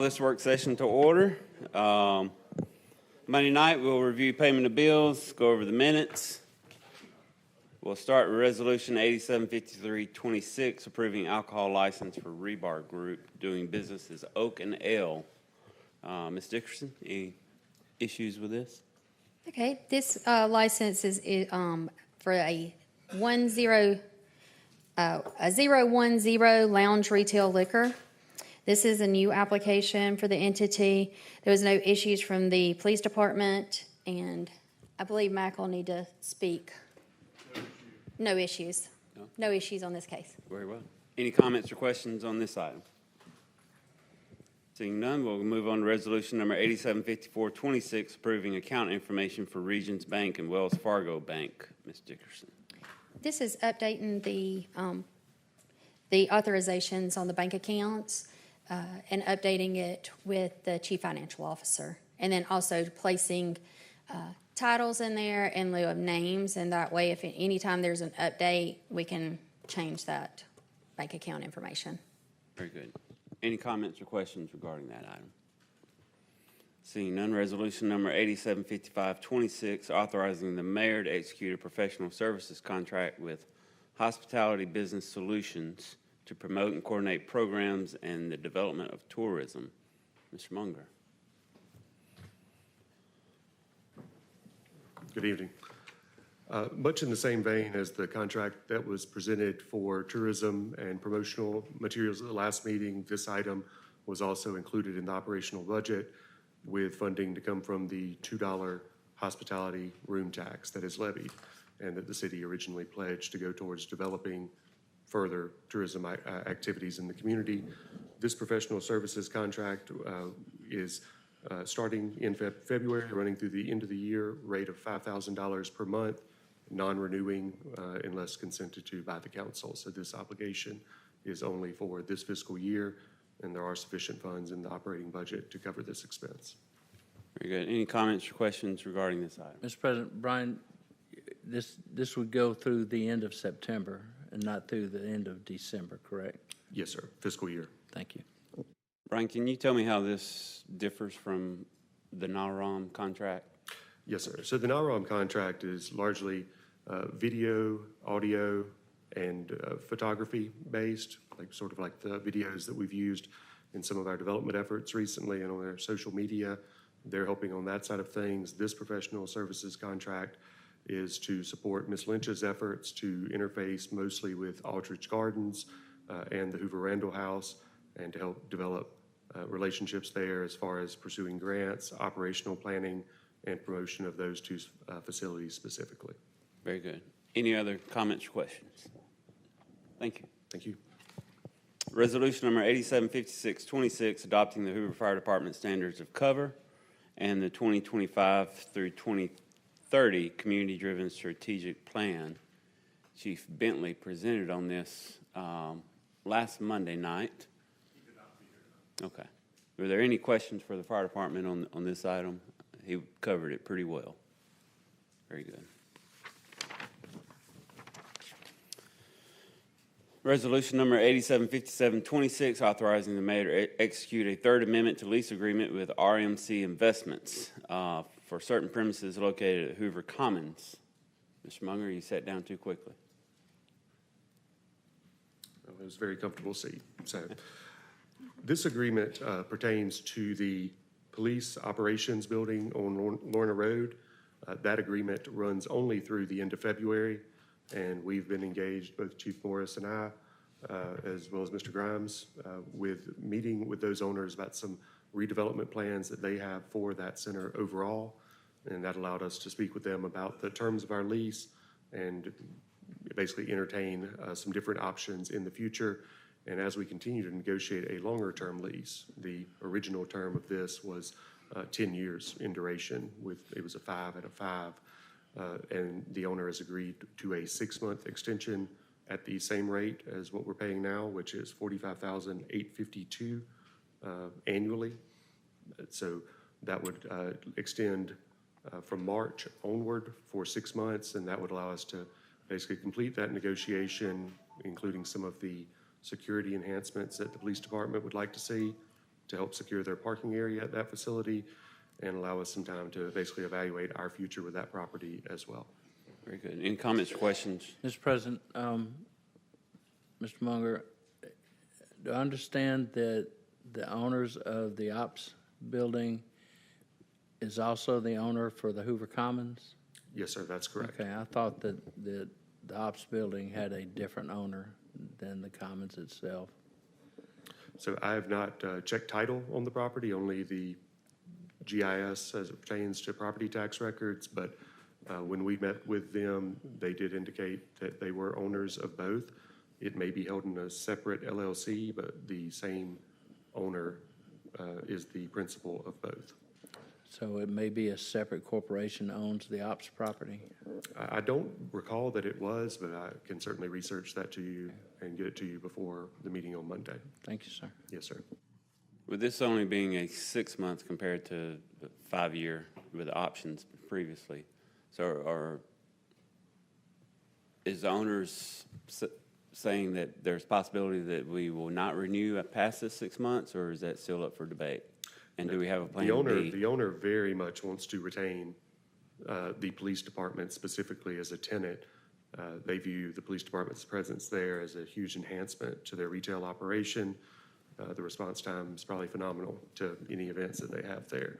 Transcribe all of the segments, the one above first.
This work session to order. Monday night, we'll review payment of bills, go over the minutes. We'll start with Resolution 875326, approving alcohol license for Rebar Group doing business as Oak and Ale. Ms. Dickerson, any issues with this? Okay, this license is for a 010 lounge retail liquor. This is a new application for the entity. There was no issues from the police department, and I believe Mac will need to speak. No issues. No issues on this case. Very well. Any comments or questions on this item? Seeing none, we'll move on to resolution number 875426, approving account information for Regions Bank and Wells Fargo Bank. Ms. Dickerson. This is updating the authorizations on the bank accounts and updating it with the chief financial officer, and then also placing titles in there in lieu of names, and that way, if anytime there's an update, we can change that bank account information. Very good. Any comments or questions regarding that item? Seeing none, resolution number 875526, authorizing the mayor to execute a professional services contract with Hospitality Business Solutions to promote and coordinate programs and the development of tourism. Mr. Muenger. Good evening. Much in the same vein as the contract that was presented for tourism and promotional materials at the last meeting, this item was also included in the operational budget with funding to come from the $2 hospitality room tax that is levied and that the city originally pledged to go towards developing further tourism activities in the community. This professional services contract is starting in February, running through the end of the year, rate of $5,000 per month, non-renewing unless consented to by the council. So this obligation is only for this fiscal year, and there are sufficient funds in the operating budget to cover this expense. Very good. Any comments or questions regarding this item? Mr. President, Brian, this would go through the end of September and not through the end of December, correct? Yes, sir. Fiscal year. Thank you. Brian, can you tell me how this differs from the NARAM contract? Yes, sir. So the NARAM contract is largely video, audio, and photography based, sort of like the videos that we've used in some of our development efforts recently and on our social media. They're helping on that side of things. This professional services contract is to support Ms. Lynch's efforts to interface mostly with Aldrich Gardens and the Hoover Randall House, and to help develop relationships there as far as pursuing grants, operational planning, and promotion of those two facilities specifically. Very good. Any other comments or questions? Thank you. Thank you. Resolution number 875626, adopting the Hoover Fire Department standards of cover and the 2025 through 2030 community-driven strategic plan. Chief Bentley presented on this last Monday night. He did not be here. Okay. Were there any questions for the fire department on this item? He covered it pretty well. Very good. Resolution number 875726, authorizing the mayor to execute a third amendment to lease agreement with RMC Investments for certain premises located at Hoover Commons. Mr. Muenger, you sat down too quickly. It was a very comfortable seat. So this agreement pertains to the police operations building on Lorna Road. That agreement runs only through the end of February, and we've been engaged, both Chief Morris and I, as well as Mr. Grimes, with meeting with those owners about some redevelopment plans that they have for that center overall, and that allowed us to speak with them about the terms of our lease and basically entertain some different options in the future. And as we continue to negotiate a longer-term lease, the original term of this was 10 years in duration. It was a 5 and a 5, and the owner has agreed to a 6-month extension at the same rate as what we're paying now, which is $45,852 annually. So that would extend from March onward for 6 months, and that would allow us to basically complete that negotiation, including some of the security enhancements that the police department would like to see, to help secure their parking area at that facility and allow us some time to basically evaluate our future with that property as well. Very good. Any comments or questions? Mr. President, Mr. Muenger, do I understand that the owners of the ops building is also the owner for the Hoover Commons? Yes, sir, that's correct. Okay, I thought that the ops building had a different owner than the Commons itself. So I have not checked title on the property, only the GIS as it pertains to property tax records, but when we met with them, they did indicate that they were owners of both. It may be held in a separate LLC, but the same owner is the principal of both. So it may be a separate corporation owns the ops property? I don't recall that it was, but I can certainly research that to you and get it to you before the meeting on Monday. Thank you, sir. Yes, sir. With this only being a 6 month compared to the 5 year with the options previously, so is the owners saying that there's possibility that we will not renew past this 6 months, or is that still up for debate? And do we have a plan B? The owner very much wants to retain the police department specifically as a tenant. They view the police department's presence there as a huge enhancement to their retail operation. The response time is probably phenomenal to any events that they have there.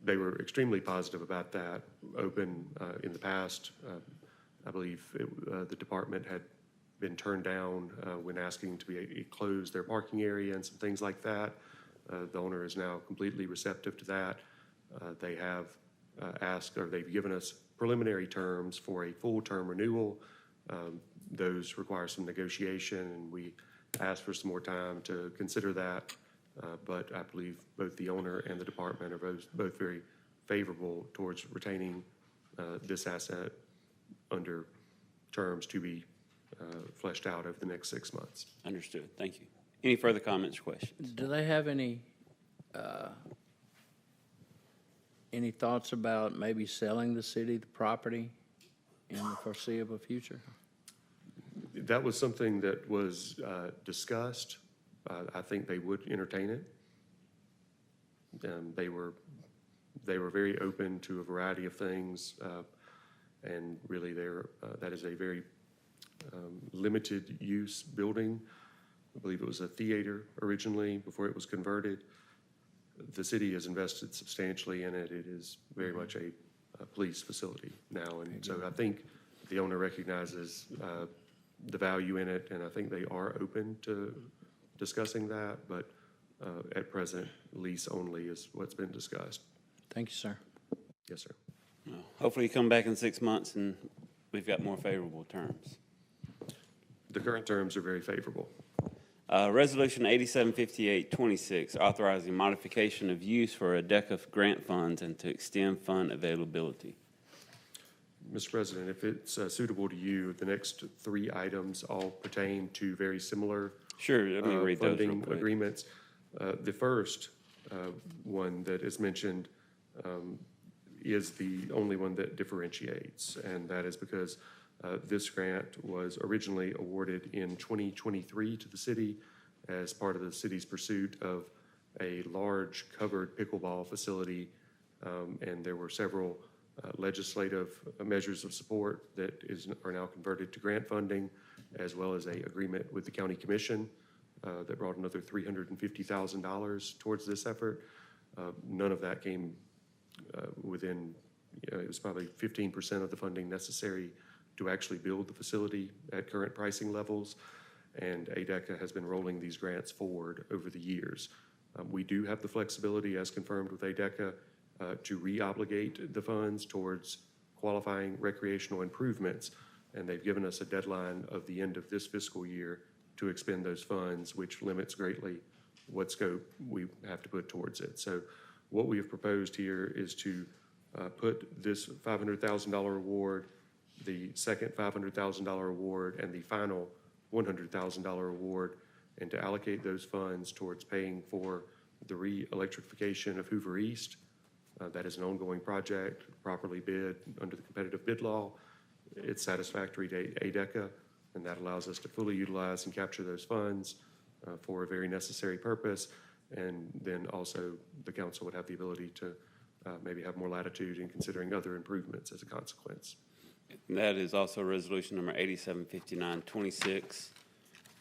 They were extremely positive about that, open in the past. I believe the department had been turned down when asking to be close their parking area and some things like that. The owner is now completely receptive to that. They have asked, or they've given us preliminary terms for a full-term renewal. Those require some negotiation, and we asked for some more time to consider that. But I believe both the owner and the department are both very favorable towards retaining this asset under terms to be fleshed out over the next 6 months. Understood. Thank you. Any further comments or questions? Do they have any thoughts about maybe selling the city the property in the foreseeable future? That was something that was discussed. I think they would entertain it. They were very open to a variety of things, and really that is a very limited use building. I believe it was a theater originally before it was converted. The city has invested substantially in it. It is very much a police facility now, and so I think the owner recognizes the value in it, and I think they are open to discussing that, but at present, lease only is what's been discussed. Thank you, sir. Yes, sir. Well, hopefully you come back in 6 months and we've got more favorable terms. The current terms are very favorable. Resolution 875826, authorizing modification of use for ADECA grant funds and to extend fund availability. Mr. President, if it's suitable to you, the next 3 items all pertain to very similar Sure, let me read those real funding quick. agreements. The first one that is mentioned is the only one that differentiates, and that is because this grant was originally awarded in 2023 to the city as part of the city's pursuit of a large covered pickleball facility, and there were several legislative measures of support that are now converted to grant funding, as well as an agreement with the county commission that brought another $350,000 towards this effort. None of that came within, it was probably 15% of the funding necessary to actually build the facility at current pricing levels, and ADECA has been rolling these grants forward over the years. We do have the flexibility, as confirmed with ADECA, to re-obligate the funds towards qualifying recreational improvements, and they've given us a deadline of the end of this fiscal year to expend those funds, which limits greatly what scope we have to put towards it. So what we have proposed here is to put this $500,000 award, the second $500,000 award, and the final $100,000 award, and to allocate those funds towards paying for the re-electrification of Hoover East. That is an ongoing project, properly bid under the competitive bid law. It's satisfactory to ADECA, and that allows us to fully utilize and capture those funds for a very necessary purpose. And then also the council would have the ability to maybe have more latitude in considering other improvements as a consequence. That is also resolution number 875926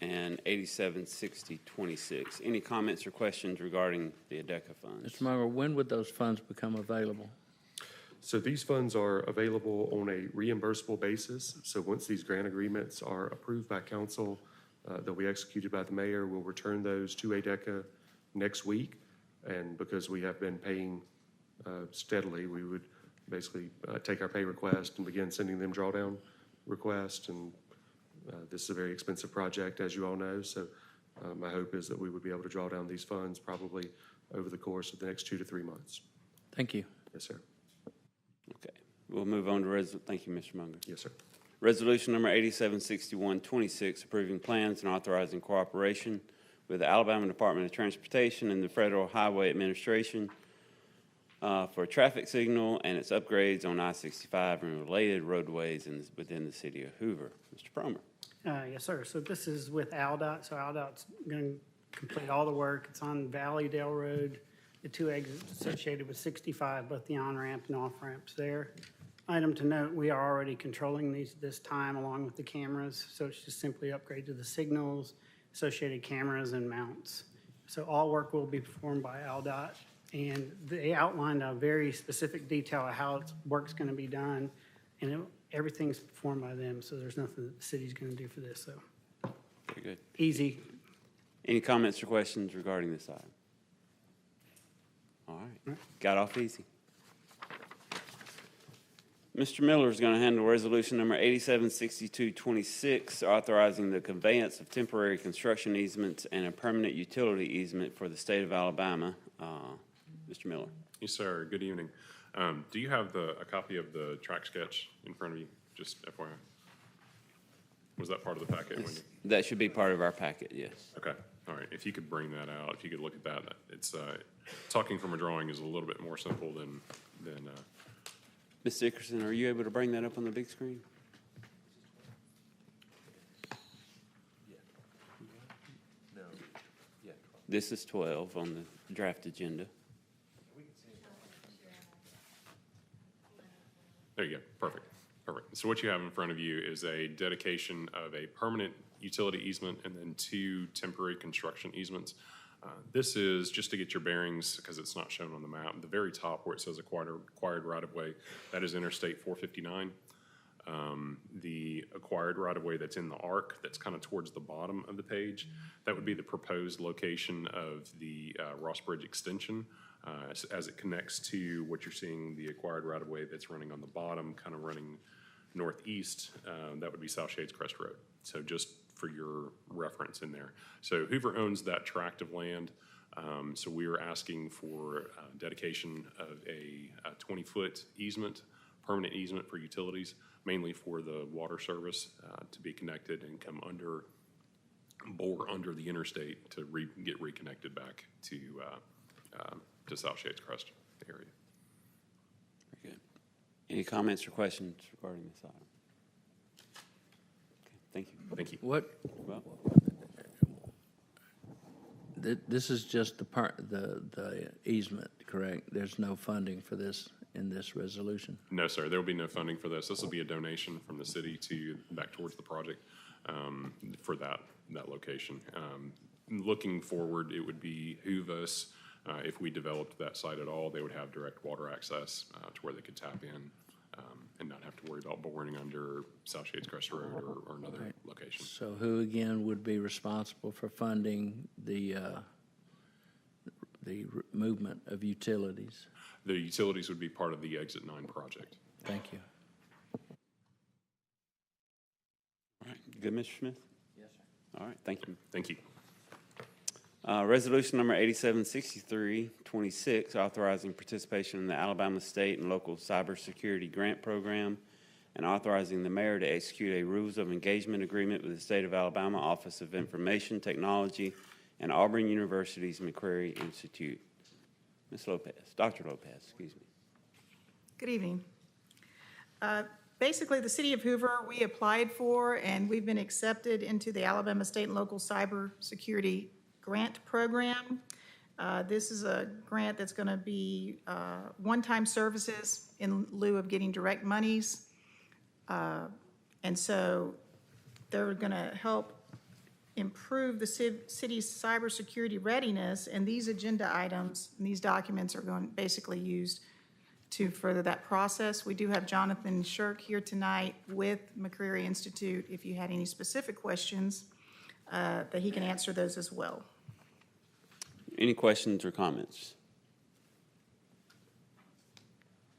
and 876026. Any comments or questions regarding the ADECA funds? Mr. Munger, when would those funds become available? So these funds are available on a reimbursable basis. So once these grant agreements are approved by council, they'll be executed by the mayor. We'll return those to ADECA next week. And because we have been paying steadily, we would basically take our pay request and begin sending them drawdown requests. And this is a very expensive project, as you all know. So my hope is that we would be able to draw down these funds probably over the course of the next 2 to 3 months. Thank you. Yes, sir. Okay, we'll move on to thank you, Mr. Munger. Yes, sir. Resolution number 876126, approving plans and authorizing cooperation with the Alabama Department of Transportation and the Federal Highway Administration for a traffic signal and its upgrades on I-65 and related roadways within the city of Hoover. Mr. Promer. Yes, sir. So this is with ALDOT. So ALDOT's going to complete all the work. It's on Valleydale Road, the 2 exits associated with 65, both the on-ramp and off-ramps there. Item to note, we are already controlling this time along with the cameras. So it's just simply upgrade to the signals, associated cameras, and mounts. So all work will be performed by ALDOT. And they outlined a very specific detail of how work's going to be done. And everything's performed by them. So there's nothing that the city's going to do for this. So Very good. easy. Any comments or questions regarding this item? All right, got off easy. Mr. Miller is going to handle resolution number 876226, authorizing the conveyance of temporary construction easements and a permanent utility easement for the state of Alabama. Mr. Miller. Yes, sir. Good evening. Do you have a copy of the track sketch in front of you? Just FYI. Was that part of the packet, Wendy? That should be part of our packet, yes. Okay. All right. If you could bring that out, if you could look at that. It's talking from a drawing is a little bit more simple than Ms. Dickerson, are you able to bring that up on the big screen? This is 12 on the draft agenda. There you go. Perfect. Perfect. So what you have in front of you is a dedication of a permanent utility easement and then 2 temporary construction easements. This is just to get your bearings because it's not shown on the map. The very top where it says acquired right-of-way, that is Interstate 459. The acquired right-of-way that's in the arc, that's kind of towards the bottom of the page, that would be the proposed location of the Ross Bridge extension as it connects to what you're seeing, the acquired right-of-way that's running on the bottom, kind of running northeast. That would be South Shades Crest Road. So just for your reference in there. So Hoover owns that tract of land. So we are asking for dedication of a 20-foot easement, permanent easement for utilities, mainly for the water service to be connected and come bore under the interstate to get reconnected back to South Shades Crest area. Very good. Any comments or questions regarding this item? Okay, thank you. Thank you. What, Well, this is just the easement, correct? There's no funding for this in this resolution? No, sir. There will be no funding for this. This will be a donation from the city back towards the project for that location. Looking forward, it would be Hoover's. If we developed that site at all, they would have direct water access to where they could tap in and not have to worry about boring under South Shades Crest Road or another location. So who again would be responsible for funding the movement of utilities? The utilities would be part of the Exit 9 project. Thank you. all right. Good, Mr. Smith? Yes, sir. All right, thank you. Thank you. Resolution number 876326, authorizing participation in the Alabama State and Local Cybersecurity Grant Program and authorizing the mayor to execute a rules of engagement agreement with the State of Alabama Office of Information Technology and Auburn University's McQuarrie Institute. Ms. Lopez, Dr. Lopez, excuse me. Good evening. Basically, the City of Hoover, we applied for and we've been accepted into the Alabama State and Local Cybersecurity Grant Program. This is a grant that's going to be one-time services in lieu of getting direct monies. And so they're going to help improve the city's cybersecurity readiness, and these agenda items and these documents are going basically used to further that process. We do have Jonathan Shirk here tonight with McCreary Institute. If you had any specific questions, that he can answer those as well. Any questions or comments?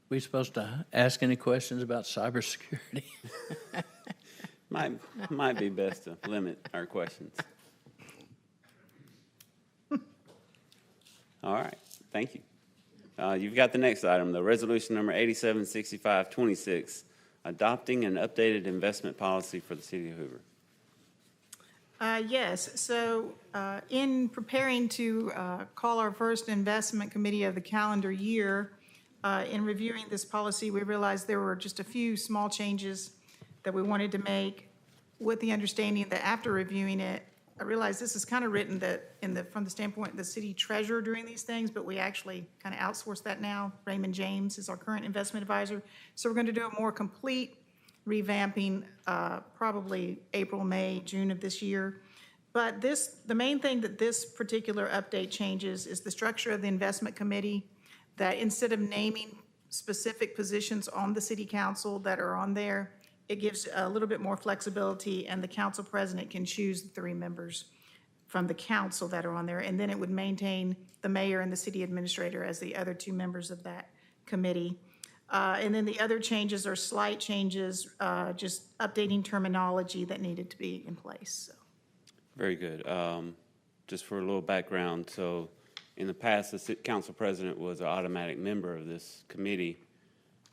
We supposed to ask any questions about cybersecurity? Might be best to limit our questions. All right, thank you. You've got the next item, the resolution number 876526, adopting an updated investment policy for the city of Hoover. Yes, so in preparing to call our first investment committee of the calendar year, in reviewing this policy, we realized there were just a few small changes that we wanted to make, with the understanding that after reviewing it, I realized this is kind of written that from the standpoint of the city treasurer doing these things, but we actually kind of outsource that now. Raymond James is our current investment advisor. So we're going to do a more complete revamping, probably April, May, June of this year. But the main thing that this particular update changes is the structure of the investment committee, that instead of naming specific positions on the city council that are on there, it gives a little bit more flexibility, and the council president can choose the 3 members from the council that are on there, and then it would maintain the mayor and the city administrator as the other 2 members of that committee. And then the other changes are slight changes, just updating terminology that needed to be in place. So. Very good. Just for a little background, so in the past, the council president was an automatic member of this committee.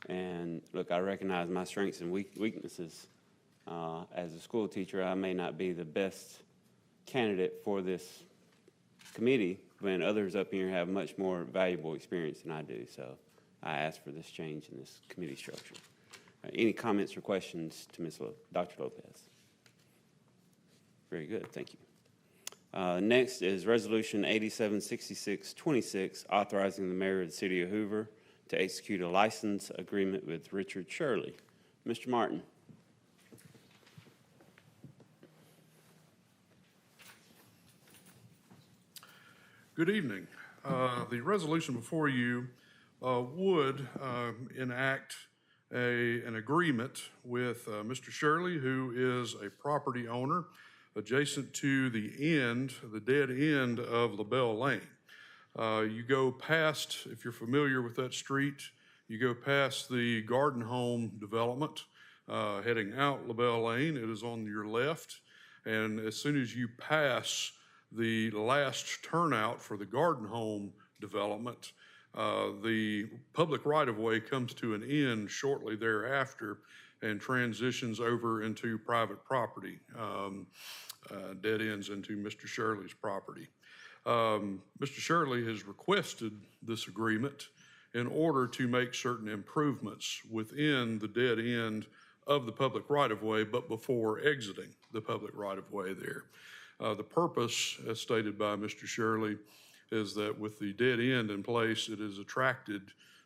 And look, I recognize my strengths and weaknesses. As a school teacher, I may not be the best candidate for this committee, when others up here have much more valuable experience than I do. So I asked for this change in this committee structure. Any comments or questions to Dr. Lopez? Very good, thank you. Next is Resolution 876626, authorizing the mayor of the city of Hoover to execute a license agreement with Richard Shirley. Mr. Martin. Good evening. The resolution before you would enact an agreement with Mr. Shirley, who is a property owner adjacent to the dead end of LaBelle Lane. You go past, if you're familiar with that street, you go past the Garden Home development, heading out LaBelle Lane. It is on your left, and as soon as you pass the last turnout for the Garden Home development, the public right-of-way comes to an end shortly thereafter and transitions over into private property, dead ends into Mr. Shirley's property. Mr. Shirley has requested this agreement in order to make certain improvements within the dead end of the public right-of-way, but before exiting the public right-of-way there. The purpose, as stated by Mr. Shirley, is that with the dead end in place, it has attracted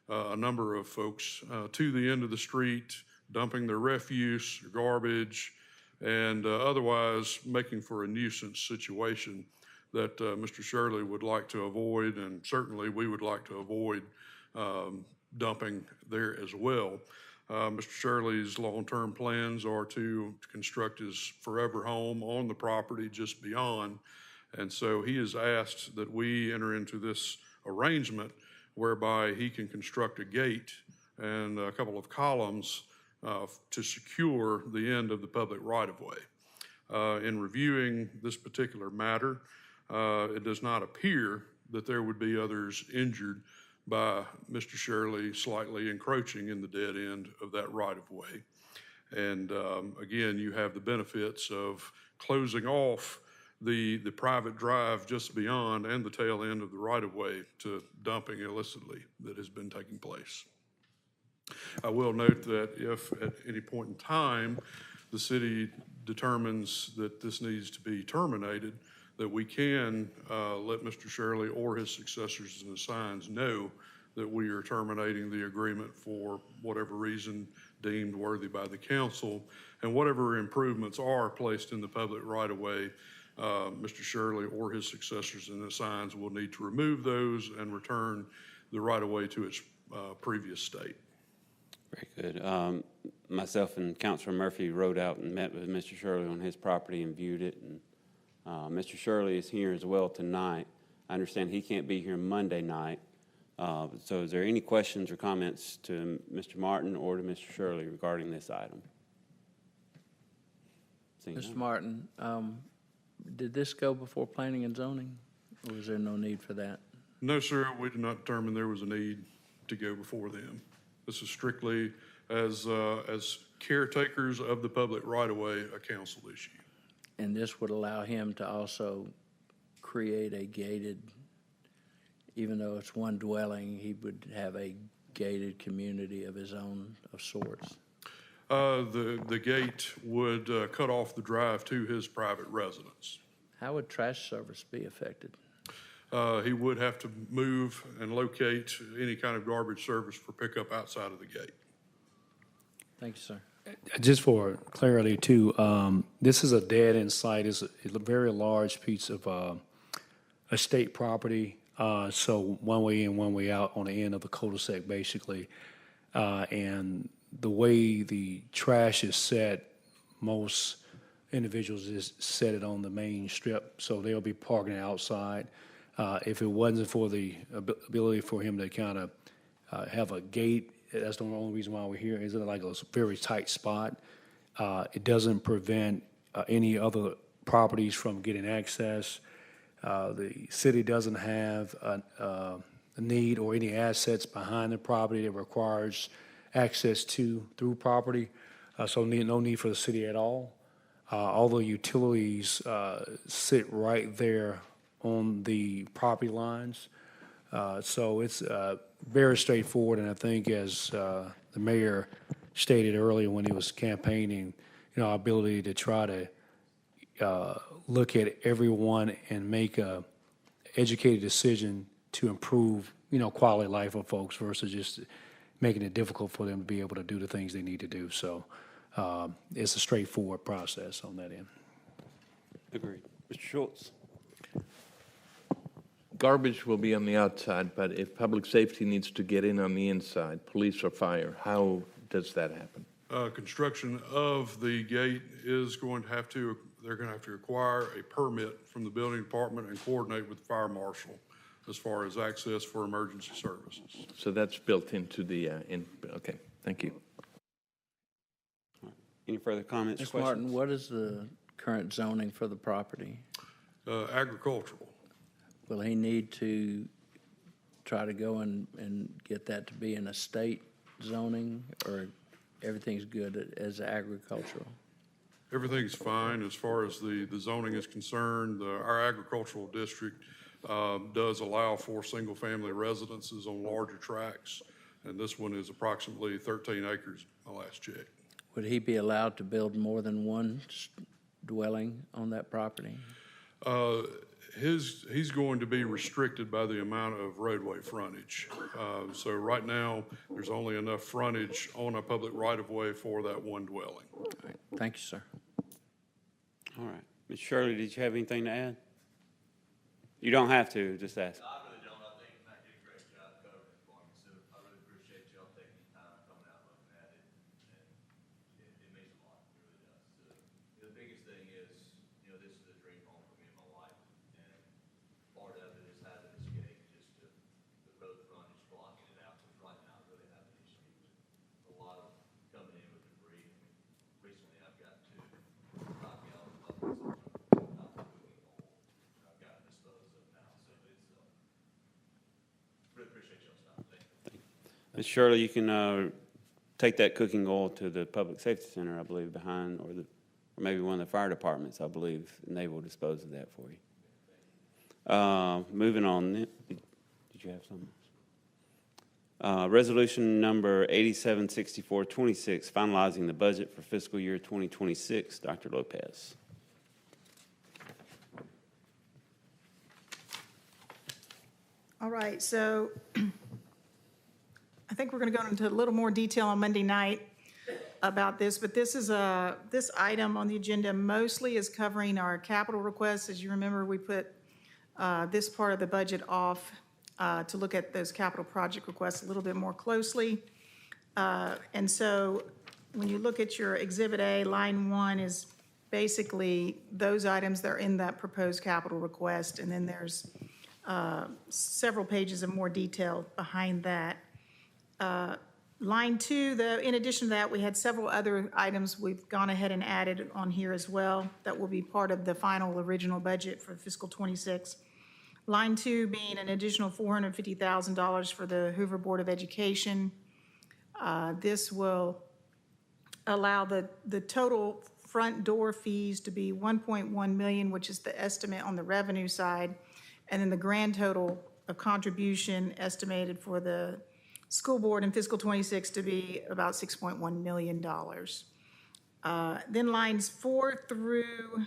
a number of folks to the end of the street, dumping their refuse, their garbage, and otherwise making for a nuisance situation that Mr. Shirley would like to avoid, and certainly we would like to avoid dumping there as well. Mr. Shirley's long-term plans are to construct his forever home on the property just beyond, and so he has asked that we enter into this arrangement whereby he can construct a gate and a couple of columns to secure the end of the public right-of-way. In reviewing this particular matter, it does not appear that there would be others injured by Mr. Shirley slightly encroaching in the dead end of that right-of-way. And again, you have the benefits of closing off the private drive just beyond and the tail end of the right-of-way to dumping illicitly that has been taking place. I will note that if at any point in time the city determines that this needs to be terminated, that we can let Mr. Shirley or his successors and assigns know that we are terminating the agreement for whatever reason deemed worthy by the council, and whatever improvements are placed in the public right-of-way, Mr. Shirley or his successors and assigns will need to remove those and return the right-of-way to its previous state. Very good. Myself and Councilor Murphy rode out and met with Mr. Shirley on his property and viewed it. And Mr. Shirley is here as well tonight. I understand he can't be here Monday night. So is there any questions or comments to Mr. Martin or to Mr. Shirley regarding this item? Seeing Mr. none. Martin, did this go before planning and zoning, or was there no need for that? No, sir, we did not determine there was a need to go before them. This is strictly as caretakers of the public right-of-way, a council issue. And this would allow him to also create a gated, even though it's one dwelling, he would have a gated community of his own of sorts. The gate would cut off the drive to his private residence. How would trash service be affected? He would have to move and locate any kind of garbage service for pickup outside of the gate. Thank you, sir. Just for clarity too, this is a dead-end site. It's a very large piece of estate property. So one way in, one way out on the end of the cul-de-sac, basically. And the way the trash is set, most individuals just set it on the main strip, so they'll be parking it outside. If it wasn't for the ability for him to kind of have a gate, that's the only reason why we're here, is it like a very tight spot. It doesn't prevent any other properties from getting access. The city doesn't have a need or any assets behind the property that requires access through property, so no need for the city at all. All the utilities sit right there on the property lines. So it's very straightforward, and I think as the mayor stated earlier when he was campaigning, our ability to try to look at everyone and make a educated decision to improve, quality of life of folks versus just making it difficult for them to be able to do the things they need to do. So it's a straightforward process on that end. Agreed. Mr. Schultz? Garbage will be on the outside, but if public safety needs to get in on the inside, police or fire, how does that happen? Construction of the gate is going to have to, they're going to have to require a permit from the building department and coordinate with the fire marshal as far as access for emergency services. So that's built into the, okay, thank you. Any further comments or Mr. questions? Martin, what is the current zoning for the property? Agricultural. Will he need to try to go and get that to be in a state zoning, or everything's good as agricultural? Everything's fine as far as the zoning is concerned. Our agricultural district does allow for single-family residences on larger tracts, and this one is approximately 13 acres, my last check. Would he be allowed to build more than one dwelling on that property? He's going to be restricted by the amount of roadway frontage. So right now, there's only enough frontage on a public right-of-way for that one dwelling. All right. Thank you, sir. All right. Ms. Shirley, did you have anything to add? You don't have to, just ask. I really don't. I think Matt did a great job covering it for me, so I really appreciate y'all taking the time coming out looking at it, and it means a lot, it really does. The biggest thing is, this is a dream home for me and my wife, and part of it is having this gate just to, the road frontage blocking it out, because right now I really have an issue. A lot of coming in with debris. Recently I've got 2 5-gallon buckets out the cooking hole. I've got to dispose of now, so it's, really appreciate y'all's time. Thank you. Ms. Shirley, you can take that cooking oil to the Public Safety Center, I believe, behind, or maybe one of the fire departments, I believe, and they will dispose of that for you. Moving on, did you have something? Resolution number 876426, finalizing the budget for fiscal year 2026. Dr. Lopez. All right, so I think we're going to go into a little more detail on Monday night about this, but this item on the agenda mostly is covering our capital requests. As you remember, we put this part of the budget off to look at those capital project requests a little bit more closely. And so when you look at your Exhibit A, line 1 is basically those items that are in that proposed capital request, and then there's several pages of more detail behind that. Line 2, in addition to that, we had several other items we've gone ahead and added on here as well that will be part of the final original budget for fiscal '26. Line 2 being an additional $450,000 for the Hoover Board of Education. This will allow the total front door fees to be $1.1 million, which is the estimate on the revenue side, and then the grand total of contribution estimated for the school board in fiscal '26 to be about $6.1 million. Then lines 4 through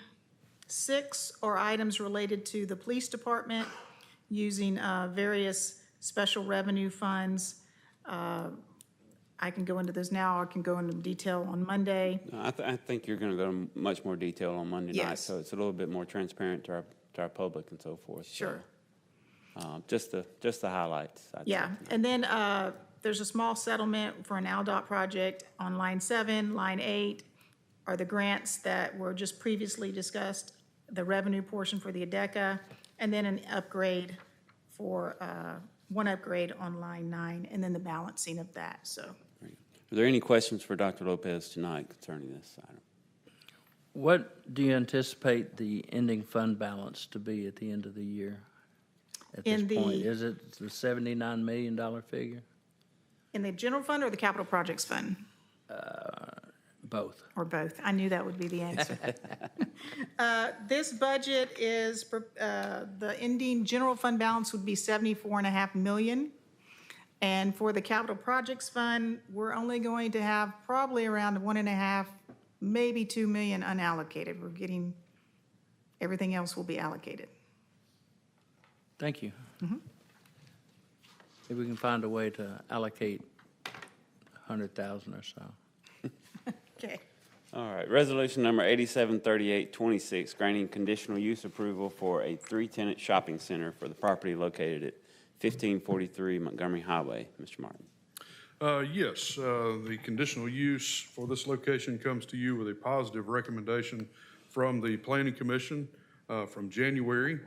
6 are items related to the police department using various special revenue funds. I can go into those now. I can go into detail on Monday. No, I think you're going to go into much more detail on Monday night, Yes. so it's a little bit more transparent to our public and so forth. So, Sure. just the highlights. I'd say. Yeah, and then there's a small settlement for an ALDOT project on line 7. Line 8 are the grants that were just previously discussed, the revenue portion for the ADECA, and then an upgrade for, one upgrade on line 9, and then the balancing of that, so. Are there any questions for Dr. Lopez tonight concerning this item? What do you anticipate the ending fund balance to be at the end of the year? At this In the- point, is it the $79 million figure? In the general fund or the capital projects fund? Both. Or both? I knew that would be the answer. This budget is, the ending general fund balance would be $74.5 million. And for the capital projects fund, we're only going to have probably around 1.5, maybe 2 million unallocated. We're getting, everything else will be allocated. Thank you. Maybe we can find a way to allocate 100,000 or so. Okay. All right, resolution number 873826, granting conditional use approval for a 3-tenant shopping center for the property located at 1543 Montgomery Highway. Mr. Martin. Yes, the conditional use for this location comes to you with a positive recommendation from the Planning Commission from January.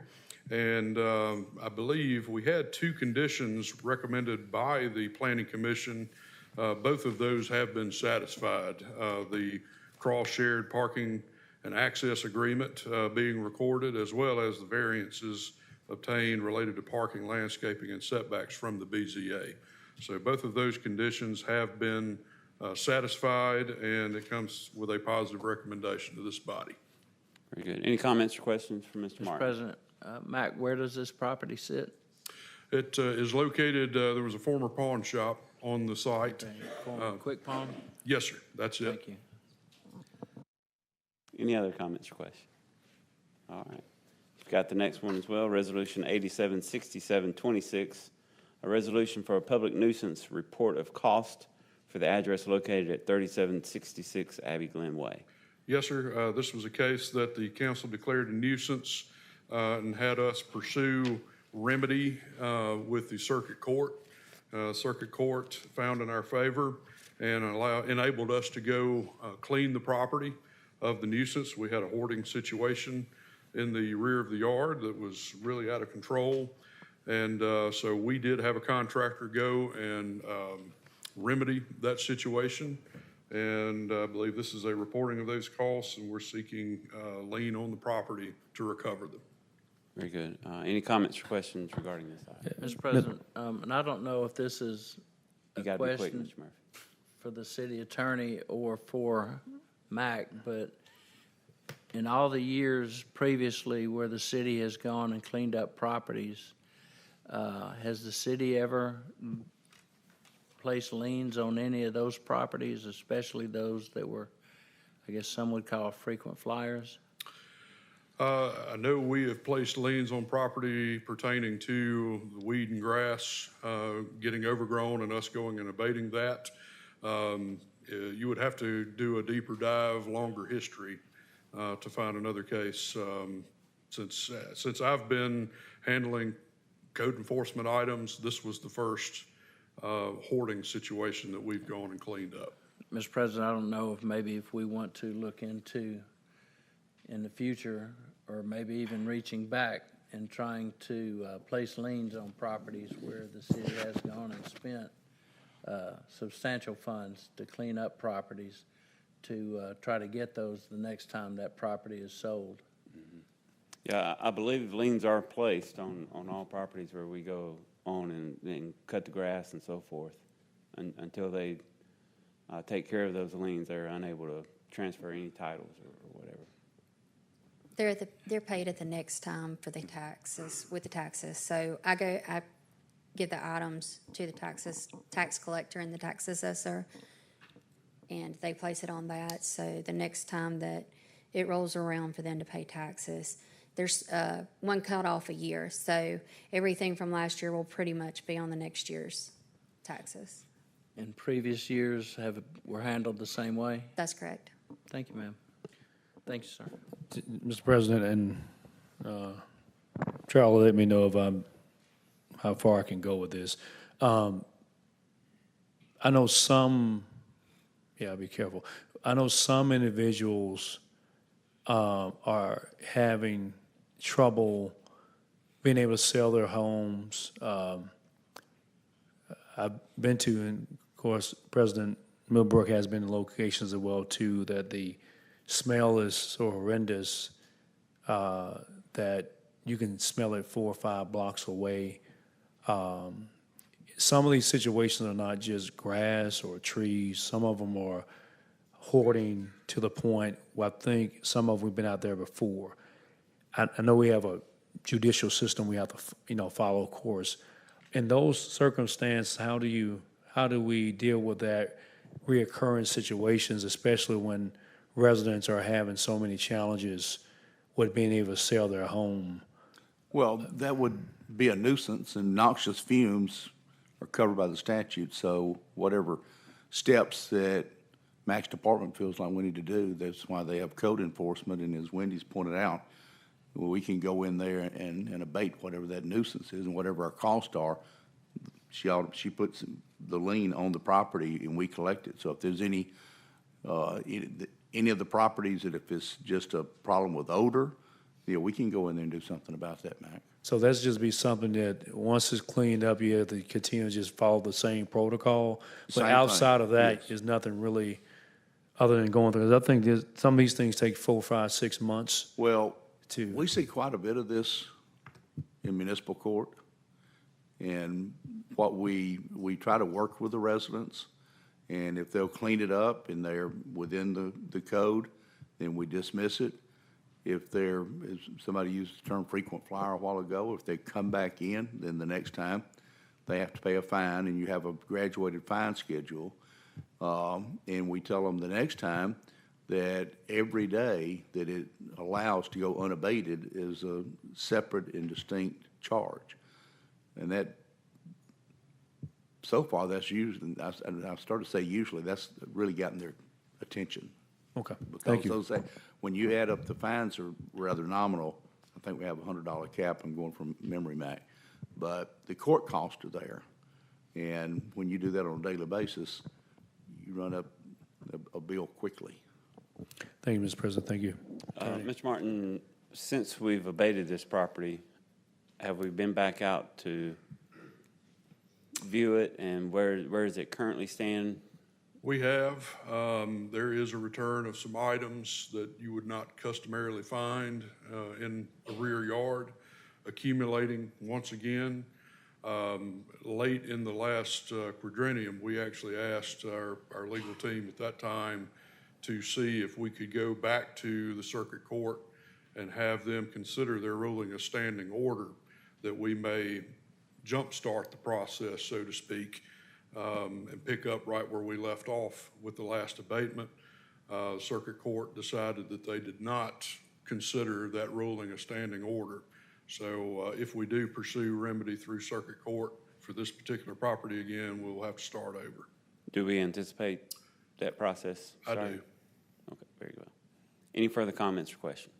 And I believe we had 2 conditions recommended by the Planning Commission. Both of those have been satisfied. The cross-shared parking and access agreement being recorded, as well as the variances obtained related to parking, landscaping, and setbacks from the BZA. So both of those conditions have been satisfied, and it comes with a positive recommendation to this body. Very good. Any comments or questions for Mr. Mr. Martin? President, Mac, where does this property sit? It is located, there was a former pawn shop on the site. Quick Palm? Yes, sir, that's it. Thank you. Any other comments or questions? All right. You've got the next one as well, Resolution 876726, a resolution for a public nuisance report of cost for the address located at 3766 Abbey Glen Way. Yes, sir. This was a case that the council declared a nuisance and had us pursue remedy with the circuit court. Circuit court found in our favor and enabled us to go clean the property of the nuisance. We had a hoarding situation in the rear of the yard that was really out of control. And so we did have a contractor go and remedy that situation. And I believe this is a reporting of those costs, and we're seeking lien on the property to recover them. Very good. Any comments or questions regarding this item? Mr. President, and I don't know if this is a You got to be quick, question Mr. Murphy. for the city attorney or for Mac, but in all the years previously where the city has gone and cleaned up properties, has the city ever placed liens on any of those properties, especially those that were, I guess some would call frequent flyers? I know we have placed liens on property pertaining to the weed and grass getting overgrown and us going and abating that. You would have to do a deeper dive, longer history to find another case. Since I've been handling code enforcement items, this was the first hoarding situation that we've gone and cleaned up. Mr. President, I don't know if maybe if we want to look into in the future, or maybe even reaching back and trying to place liens on properties where the city has gone and spent substantial funds to clean up properties to try to get those the next time that property is sold. Yeah, I believe liens are placed on all properties where we go on and cut the grass and so forth. Until they take care of those liens, they're unable to transfer any titles or whatever. They're paid at the next time for the taxes, with the taxes. So I give the items to the tax collector and the tax assessor, and they place it on that. So the next time that it rolls around for them to pay taxes, there's one cut off a year. So everything from last year will pretty much be on the next year's taxes. In previous years were handled the same way? That's correct. Thank you, ma'am. Thank you, sir. Mr. President, and Charlie, let me know if how far I can go with this. I know some, yeah, be careful. I know some individuals are having trouble being able to sell their homes. I've been to, and of course, President Middlebrooks has been in locations as well too, that the smell is so horrendous that you can smell it 4 or 5 blocks away. Some of these situations are not just grass or trees. Some of them are hoarding to the point where I think some of them we've been out there before. I know we have a judicial system we have to follow, of course. In those circumstances, how do we deal with that reoccurring situations, especially when residents are having so many challenges with being able to sell their home? Well, that would be a nuisance, and noxious fumes are covered by the statute, so whatever steps that Mac's department feels like we need to do, that's why they have code enforcement, and as Wendy's pointed out, we can go in there and abate whatever that nuisance is and whatever our costs are. She puts the lien on the property and we collect it. So if there's any of the properties that if it's just a problem with odor, we can go in there and do something about that, Mac. So that's just be something that once it's cleaned up, you have to continue to just follow the same protocol. But Same outside thing, of that, yes. there's nothing really other than going through. 'Cause I think some of these things take 4, 5, 6 months. Well, we see quite a bit of this in municipal court. And what we try to work with the residents, and if they'll clean it up and they're within the code, then we dismiss it. If they're, as somebody used the term frequent flyer a while ago, if they come back in, then the next time they have to pay a fine, and you have a graduated fine schedule. And we tell them the next time that every day that it allows to go unabated is a separate and distinct charge. And that, so far, that's usually, I started to say usually, that's really gotten their attention. Okay, thank you. Because when you add up, the fines are rather nominal. I think we have a $100 cap. I'm going from memory, Mac. But the court costs are there. And when you do that on a daily basis, you run up a bill quickly. Thank you, Mr. President. Thank you. Mr. Martin, since we've abated this property, have we been back out to view it, and where does it currently stand? We have. There is a return of some items that you would not customarily find in a rear yard, accumulating once again. Late in the last quadrennium, we actually asked our legal team at that time to see if we could go back to the circuit court and have them consider their ruling a standing order, that we may jumpstart the process, so to speak, and pick up right where we left off with the last abatement. Circuit court decided that they did not consider that ruling a standing order. So if we do pursue remedy through circuit court for this particular property again, we'll have to start over. Do we anticipate that process I starting? do. Okay, very well. Any further comments or questions?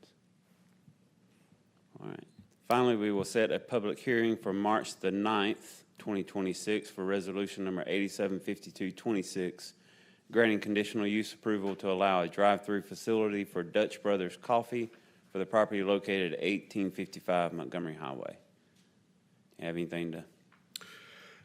All right. Finally, we will set a public hearing for March the 9th, 2026 for resolution number 875226, granting conditional use approval to allow a drive-through facility for Dutch Brothers Coffee for the property located at 1855 Montgomery Highway. You have anything to?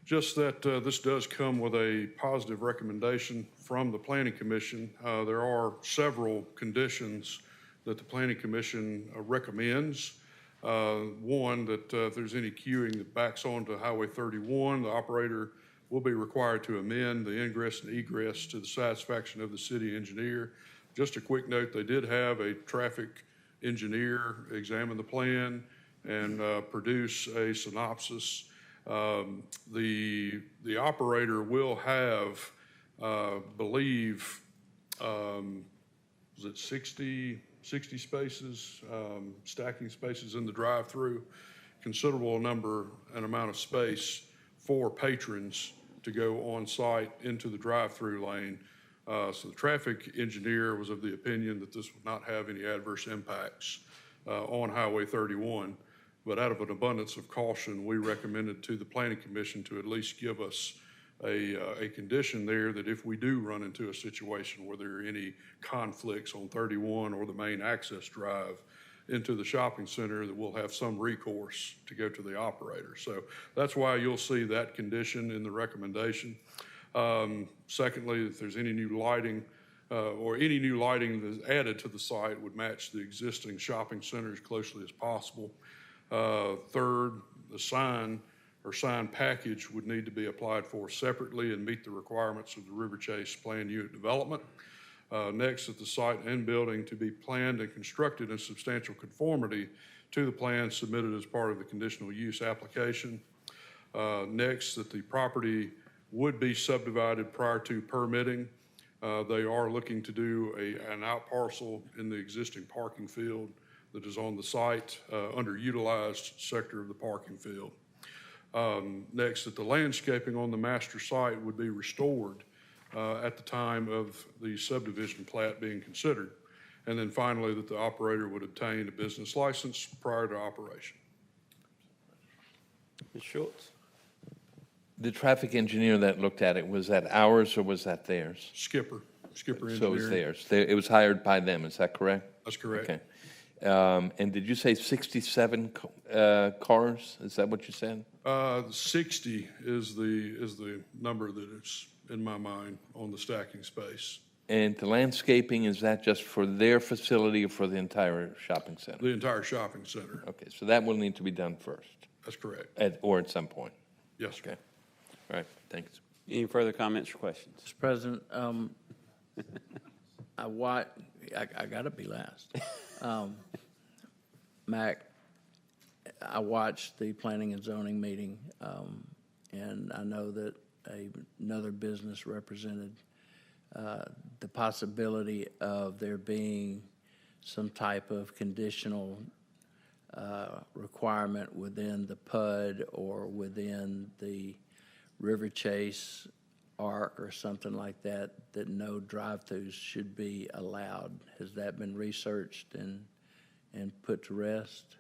Just that this does come with a positive recommendation from the Planning Commission. There are several conditions that the Planning Commission recommends. One, that if there's any queuing that backs onto Highway 31, the operator will be required to amend the ingress and egress to the satisfaction of the city engineer. Just a quick note, they did have a traffic engineer examine the plan and produce a synopsis. The operator will have, believe, was it 60 spaces, stacking spaces in the drive-through, considerable number and amount of space for patrons to go on site into the drive-through lane. So the traffic engineer was of the opinion that this would not have any adverse impacts on Highway 31. But out of an abundance of caution, we recommended to the Planning Commission to at least give us a condition there that if we do run into a situation where there are any conflicts on 31 or the main access drive into the shopping center, that we'll have some recourse to go to the operator. So that's why you'll see that condition in the recommendation. Secondly, if there's any new lighting or any new lighting that's added to the site would match the existing shopping center as closely as possible. Third, the sign or sign package would need to be applied for separately and meet the requirements of the River Chase Planned Unit Development. Next, that the site and building to be planned and constructed in substantial conformity to the plan submitted as part of the conditional use application. Next, that the property would be subdivided prior to permitting. They are looking to do an out parcel in the existing parking field that is on the site, underutilized sector of the parking field. Next, that the landscaping on the master site would be restored at the time of the subdivision plat being considered. And then finally, that the operator would obtain a business license prior to operation. Ms. Schultz? The traffic engineer that looked at it, was that ours or was that theirs? Skipper Engineering. So it was theirs. It was hired by them, is that correct? That's correct. Okay. And did you say 67 cars? Is that what you said? 60 is the number that is in my mind on the stacking space. And the landscaping, is that just for their facility or for the entire shopping center? The entire shopping center. Okay, so that will need to be done first, That's correct. or at some point. Yes, sir. Okay. All right, thanks. Any further comments or questions? Mr. President, I gotta be last. Mac, I watched the planning and zoning meeting, and I know that another business represented the possibility of there being some type of conditional requirement within the PUD or within the River Chase ARC or something like that, that no drive-throughs should be allowed. Has that been researched and put to rest?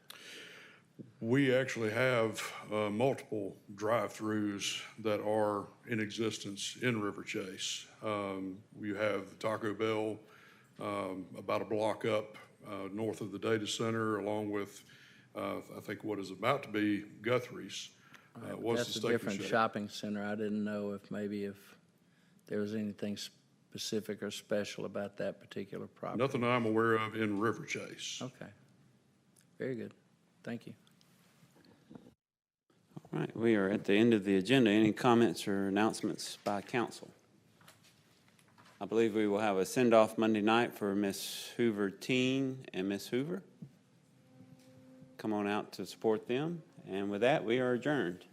We actually have multiple drive-throughs that are in existence in River Chase. We have Taco Bell about a block up north of the data center, along with I think what is about to be Guthrie's. That's a different shopping center. I didn't know if there was anything specific or special about that particular property. Nothing I'm aware of in River Chase. Okay. Very good. Thank you. All right, we are at the end of the agenda. Any comments or announcements by council? I believe we will have a send-off Monday night for Miss Hoover Teen and Miss Hoover. Come on out to support them. And with that, we are adjourned.